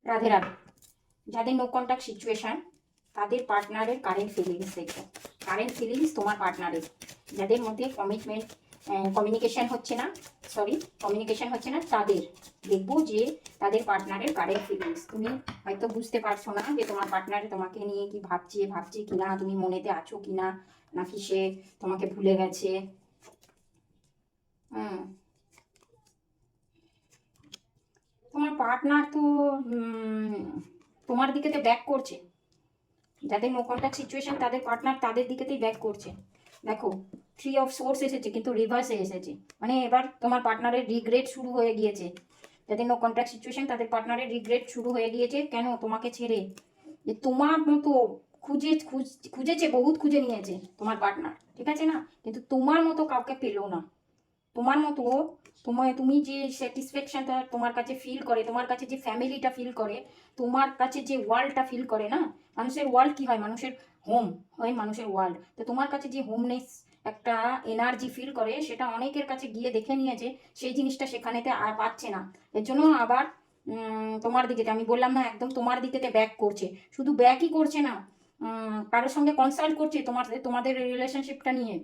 রাধে রাধে। যাদের no contact situation তাদের পার্টনারের কারেন্ট ফিলিংস দেখো, কারেন্ট ফিলিংস তোমার পার্টনারের, যাদের মধ্যে কমিউনিকেশন হচ্ছে না, কমিউনিকেশন হচ্ছে না, তাদের দেখবো যে তাদের পার্টনারের কারেন্ট ফিলিংস। তুমি হয়তো বুঝতে পারছো না যে তোমার পার্টনার তোমাকে নিয়ে কি ভাবছে কিনা, তুমি মনেতে আছো কিনা, নাকি সে তোমাকে ভুলে গেছে। হুম, তোমার পার্টনার তো তোমার দিকেতে ব্যাক করছে। যাদের নো কন্ট্যাক্ট সিচুয়েশন তাদের পার্টনার তাদের দিকেতেই ব্যাক করছে। দেখো, 3 অফ সোর্স এসেছে কিন্তু রিভার্সে এসেছে, মানে এবার তোমার পার্টনারের রিগ্রেট শুরু হয়ে গিয়েছে। যাদের নো কন্ট্যাক্ট সিচুয়েশন তাদের পার্টনারের রিগ্রেট শুরু হয়ে গিয়েছে। কেন? তোমাকে ছেড়ে। যে তোমার মতো খুঁজেছে, বহুত খুঁজে নিয়েছে তোমার পার্টনার, ঠিক আছে না, কিন্তু তোমার মতো কাউকে পেলো না। তোমার মতো তুমি যে স্যাটিসফ্যাকশনটা তোমার কাছে ফিল করে, তোমার কাছে যে ফ্যামিলিটা ফিল করে, তোমার কাছে যে ওয়ার্ল্ডটা ফিল করে না, মানুষের ওয়ার্ল্ড কি হয়? মানুষের হোম হয়, মানুষের ওয়ার্ল্ড। তো তোমার কাছে যে হোমনেস একটা এনার্জি ফিল করে, সেটা অনেকের কাছে গিয়ে দেখে নিয়েছে, সেই জিনিসটা সেখানেতে আর পাচ্ছে না। এর জন্য আবার তোমার দিকেতে, আমি বললাম না একদম তোমার দিকেতে ব্যাক করছে। শুধু ব্যাকই করছে না, কারোর সঙ্গে কনসাল্ট করছে তোমাদের রিলেশনশিপটা নিয়ে।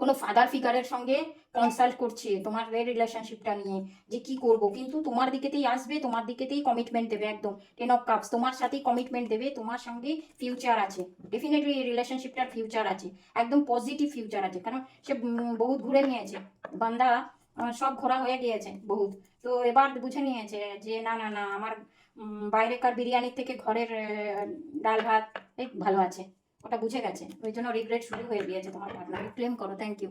কোনো ফাদার ফিগারের সঙ্গে কনসাল্ট করছে তোমাদের রিলেশনশিপটা নিয়ে, যে কি করব। কিন্তু তোমার দিকেতেই আসবে, তোমার দিকেতেই কমিটমেন্ট দেবে, একদম 10 অফ কাপস তোমার সাথেই কমিটমেন্ট দেবে, তোমার সঙ্গে ফিউচার আছে, ডেফিনেটলি এই রিলেশনশিপটার ফিউচার আছে, একদম পজিটিভ ফিউচার আছে। কারণ সে বহুত ঘুরে নিয়েছে বান্দা, সব ঘোরা হয়ে গিয়েছে বহুত। তো এবার বুঝে নিয়েছে যে না না না, আমার বাইরেকার বিরিয়ানির থেকে ঘরের ডাল ভাত ভালো আছে, ওটা বুঝে গেছে। ওই জন্য রিগ্রেট শুরু হয়ে গিয়েছে তোমার পার্টনার। ক্লেম করো। Thank you.